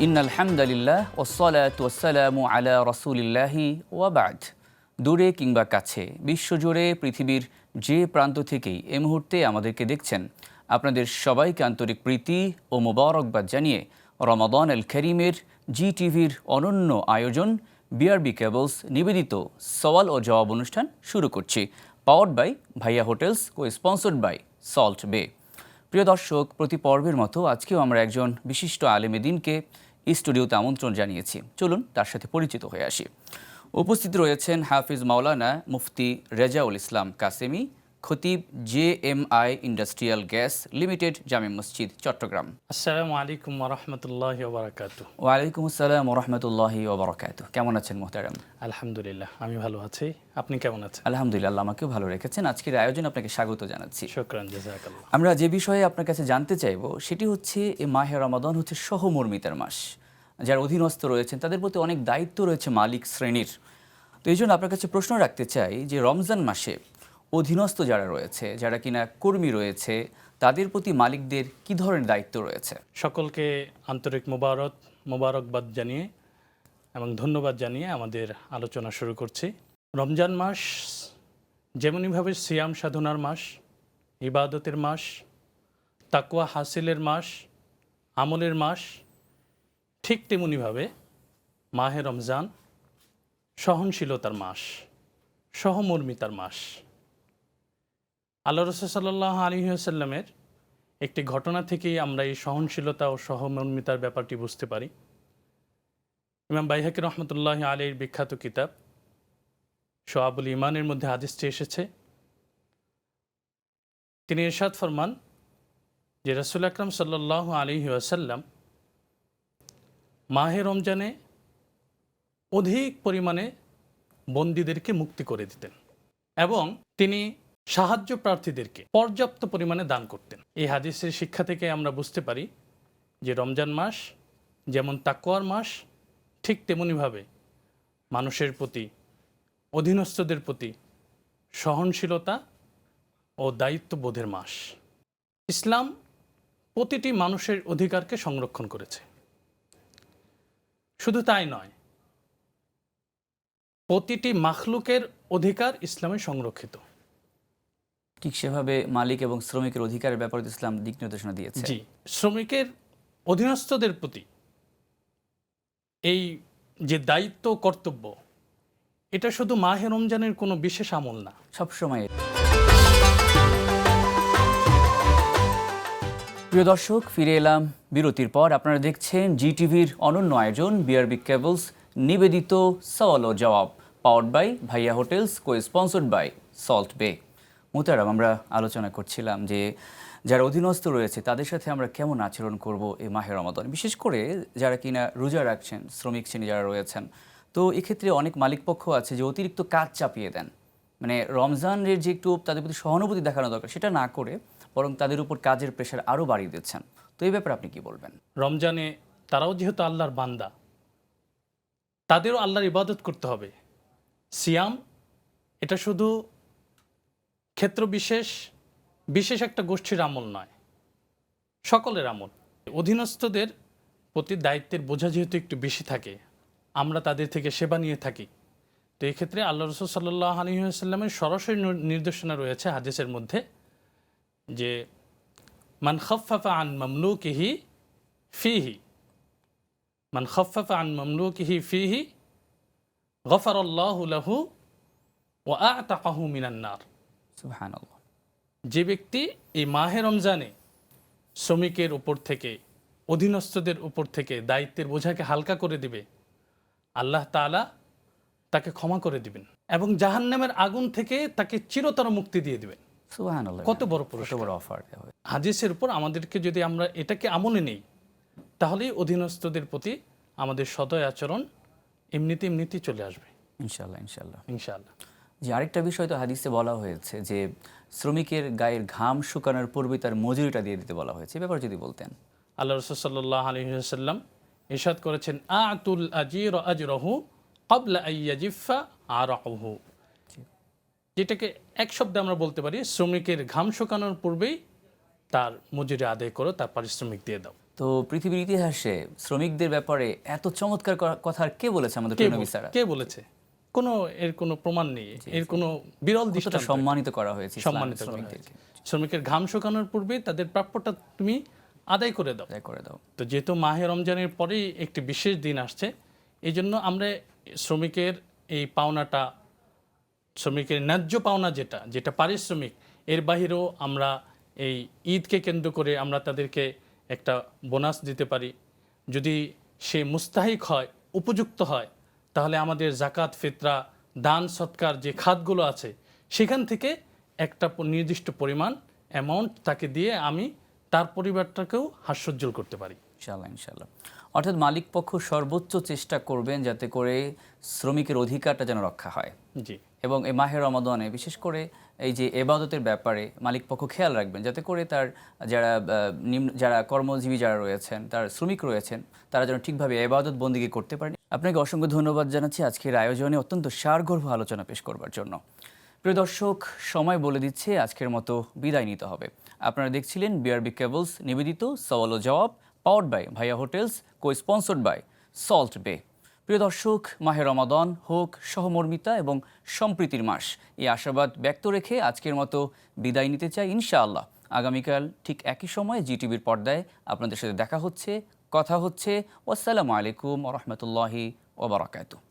ইন্নাল হামদালিল্লাহ ওয়াসসালাতু ওয়াসসালামু আলা রাসূলিল্লাহি ওয়া বা'দ। দূরে কিংবা কাছে বিশ্বজুড়ে পৃথিবীর যে প্রান্ত থেকেই এই মুহূর্তে আমাদেরকে দেখছেন, আপনাদের সবাইকে আন্তরিক প্রীতি ও মোবারকবাদ জানিয়ে রমাদান আল করিমের জিটিভির অনন্য আয়োজন বিআরবি কেবলস নিবেদিত সওয়াল ও জবাব অনুষ্ঠান শুরু করছি, powered by Bhaiya Hotels, co sponsored by Salt Bay. প্রিয় দর্শক, প্রতি পর্বের মতো আজকেও আমরা একজন বিশিষ্ট আলেমে দ্বীনকে স্টুডিওতে আমন্ত্রণ জানিয়েছি। চলুন তার সাথে পরিচিত হয়ে আসি। উপস্থিত রয়েছেন হাফিজ মাওলানা মুফতি রেজাউল ইসলাম কাসেমি, খতিব JMI ইন্ডাস্ট্রিয়াল গ্যাস লিমিটেড, জামে মসজিদ, চট্টগ্রাম। আসসালামু আলাইকুম ওয়া রাহমাতুল্লাহি ওয়া বারাকাতুহু। ওয়ালাইকুম আসসালাম ওয়া রাহমাতুল্লাহি ওয়া বারাকাতুহু। কেমন আছেন মোহতারাম? আলহামদুলিল্লাহ, আমি ভালো আছি। আপনি কেমন আছেন? আলহামদুলিল্লাহ, আল্লাহ আমাকেও ভালো রেখেছেন। আজকের আয়োজনে আপনাকে স্বাগত জানাচ্ছি। শুকরান, জাযাকাল্লাহ। আমরা যে বিষয়ে আপনার কাছে জানতে চাইব সেটি হচ্ছে, এই মাহে রমাদান হচ্ছে সহমর্মিতার মাস। যারা অধীনস্থ রয়েছেন তাদের প্রতি অনেক দায়িত্ব রয়েছে মালিক শ্রেণীর। তো এই জন্য আপনার কাছে প্রশ্ন রাখতে চাই যে রমজান মাসে অধীনস্থ যারা রয়েছে, যারা কিনা কর্মী রয়েছে, তাদের প্রতি মালিকদের কী ধরনের দায়িত্ব রয়েছে? সকলকে আন্তরিক মোবারকবাদ জানিয়ে এবং ধন্যবাদ জানিয়ে আমাদের আলোচনা শুরু করছি। রমজান মাস যেমনিভাবে সিয়াম সাধনার মাস, ইবাদতের মাস, তাকওয়া হাসিলের মাস, আমলের মাস, ঠিক তেমনিভাবে মাহে রমজান সহনশীলতার মাস, সহমর্মিতার মাস। আল্লাহ রাসূল সাল্লাল্লাহু আলাইহি ওয়াসাল্লামের একটি ঘটনা থেকেই আমরা এই সহনশীলতা ও সহমর্মিতার ব্যাপারটি বুঝতে পারি। ইমাম বাইহাকী রহমতুল্লাহি আলাইহির বিখ্যাত কিতাব শুআবুল ঈমানের মধ্যে হাদিসটি এসেছে। তিনি ইরশাদ ফরমান যে রাসূল আকরাম সাল্লাল্লাহু আলাইহি ওয়াসাল্লাম মাহে রমজানে অধিক পরিমাণে বন্দীদেরকে মুক্তি করে দিতেন এবং তিনি সাহায্য প্রার্থীদেরকে পর্যাপ্ত পরিমাণে দান করতেন। এই হাদিসের শিক্ষা থেকে আমরা বুঝতে পারি যে রমজান মাস যেমন তাকওয়ার মাস, ঠিক তেমনিভাবে মানুষের প্রতি, অধীনস্থদের প্রতি সহনশীলতা ও দায়িত্ববোধের মাস। ইসলাম প্রতিটি মানুষের অধিকারকে সংরক্ষণ করেছে। শুধু তাই নয়, প্রতিটি মাখলুকের অধিকার ইসলামে সংরক্ষিত। ঠিক সেভাবে মালিক এবং শ্রমিকের অধিকারের ব্যাপারে ইসলাম দিক নির্দেশনা দিয়েছে। জি, শ্রমিকের অধীনস্থদের প্রতি এই যে দায়িত্ব কর্তব্য, এটা শুধু মাহে রমজানের কোনো বিশেষ আমল না, সবসময়। প্রিয় দর্শক, ফিরে এলাম বিরতির পর। আপনারা দেখছেন জিটিভির অনন্য আয়োজন বিআরবি কেবলস নিবেদিত সওয়াল ও জবাব, powered by Bhaiya Hotels, co sponsored by Salt Bay. মোহতারাম, আমরা আলোচনা করছিলাম যে যারা অধীনস্থ রয়েছে তাদের সাথে আমরা কেমন আচরণ করব এই মাহে রমাদান, বিশেষ করে যারা কিনা রোজা রাখছেন, শ্রমিক শ্রেণী যারা রয়েছেন। তো এক্ষেত্রে অনেক মালিকপক্ষ আছে যে অতিরিক্ত কাজ চাপিয়ে দেন, মানে রমজানের যে একটু তাদের প্রতি সহানুভূতি দেখানো দরকার সেটা না করে বরং তাদের উপর কাজের প্রেশার আরও বাড়িয়ে দিচ্ছেন। তো এই ব্যাপারে আপনি কি বলবেন? রমজানে তারাও যেহেতু আল্লাহর বান্দা, তাদেরও আল্লাহর ইবাদত করতে হবে। সিয়াম এটা শুধু ক্ষেত্র বিশেষ একটা গোষ্ঠীর আমল নয়, সকলের আমল। অধীনস্থদের প্রতি দায়িত্বের বোঝা যেহেতু একটু বেশি থাকে, আমরা তাদের থেকে সেবা নিয়ে থাকি। তো এই ক্ষেত্রে আল্লাহ রাসূল সাল্লাল্লাহু আলাইহি ওয়াসাল্লামের সরাসরি নির্দেশনা রয়েছে হাদিসের মধ্যে যে মান খাফফাফা আন মামলুকিহি ফিহি, মান খাফফাফা আন মামলুকিহি ফিহি গফারাল্লাহু লাহু ওয়া আ'তাকাহু মিনান নার। সুবহানাল্লাহ। যে ব্যক্তি এই মাহে রমজানে শ্রমিকের উপর থেকে, অধীনস্থদের উপর থেকে দায়িত্বের বোঝাকে হালকা করে দিবে, আল্লাহ তাআলা তাকে ক্ষমা করে দিবেন এবং জাহান্নামের আগুন থেকে তাকে চিরতর মুক্তি দিয়ে দিবেন। সুবহানাল্লাহ, কত বড় পুরস্কার, কত বড় অফার। হাদিসের উপর আমাদেরকে যদি আমরা এটাকে আমলে নেই, তাহলেই অধীনস্থদের প্রতি আমাদের সদয় আচরণ এমনিতেই চলে আসবে ইনশাআল্লাহ। ইনশাআল্লাহ। ইনশাআল্লাহ। যে আরেকটা বিষয় তো হাদিসে বলা হয়েছে যে শ্রমিকের গায়ের ঘাম শুকানোর পূর্বে তার মজুরিটা দিয়ে দিতে বলা হয়েছে, এ ব্যাপারে যদি বলতেন। আল্লাহ রাসূল সাল্লাল্লাহু আলাইহি ওয়াসাল্লাম ইরশাদ করেছেন, আতুল আজির আজরাহু ক্বাবলা আইয়াজিফা আরাহু। যেটাকে এক শব্দে আমরা বলতে পারি, শ্রমিকের ঘাম শুকানোর পূর্বেই তার মজুরি আদায় করো, তার পারিশ্রমিক দিয়ে দাও। তো পৃথিবীর ইতিহাসে শ্রমিকদের ব্যাপারে এত চমৎকার কথা আর কে বলেছে আমাদের প্রিয় নবী স্যার? কে বলেছে? এর কোনো প্রমাণ নেই, এর কোনো বিরল কতটা দৃষ্টান্ত। সম্মানিত করা হয়েছে ইসলাম সম্মানিত করা শ্রমিকদেরকে। হয়েছে। শ্রমিকের ঘাম শুকানোর পূর্বে তাদের প্রাপ্যটা তুমি আদায় করে দাও। আদায় করে দাও। তো যেহেতু মাহে রমজানের পরেই একটি বিশেষ দিন আসছে, এই জন্য আমরা শ্রমিকের এই পাওনাটা, শ্রমিকের ন্যায্য পাওনা যেটা পারিশ্রমিক, এর বাহিরেও আমরা এই ঈদকে কেন্দ্র করে আমরা তাদেরকে একটা বোনাস দিতে পারি। যদি সে মুস্তাহিক হয়, উপযুক্ত হয়, তাহলে আমাদের জাকাত, ফিতরা, দান সৎকার যে খাতগুলো আছে সেখান থেকে একটা নির্দিষ্ট পরিমাণ অ্যামাউন্ট তাকে দিয়ে আমি তার পরিবারটাকেও হাস্যোজ্জ্বল করতে পারি। ইনশাআল্লাহ, ইনশাআল্লাহ। অর্থাৎ মালিক পক্ষ সর্বোচ্চ চেষ্টা করবেন যাতে করে শ্রমিকের অধিকারটা যেন রক্ষা হয়। জি। এবং এই মাহে রমাদানে বিশেষ করে এই যে এবাদতের ব্যাপারে মালিক পক্ষ খেয়াল রাখবেন যাতে করে তার যারা কর্মজীবী যারা রয়েছেন, তার শ্রমিক রয়েছেন, তারা যেন ঠিকভাবে এবাদত বন্দিগি করতে পারেন। আপনাকে অসংখ্য ধন্যবাদ জানাচ্ছি আজকের আয়োজনে অত্যন্ত সারগর্ভ আলোচনা পেশ করবার জন্য। প্রিয় দর্শক, সময় বলে দিচ্ছে আজকের মতো বিদায় নিতে হবে। আপনারা দেখছিলেন বিআরবি কেবলস নিবেদিত সওয়াল ও জবাব, powered by Bhaiya hotels, কো-স্পন্সর্ড by Salt Bay. প্রিয় দর্শক, মাহে রমাদান হোক সহমর্মিতা এবং সম্প্রীতির মাস, এই আশাবাদ ব্যক্ত রেখে আজকের মতো বিদায় নিতে চাই। ইনশাআল্লাহ আগামীকাল ঠিক একই সময়ে জিটিভির পর্দায় আপনাদের সাথে দেখা হচ্ছে, কথা হচ্ছে। আসসালামু আলাইকুম ওয়া রাহমাতুল্লাহি ওয়া বারাকাতুহু।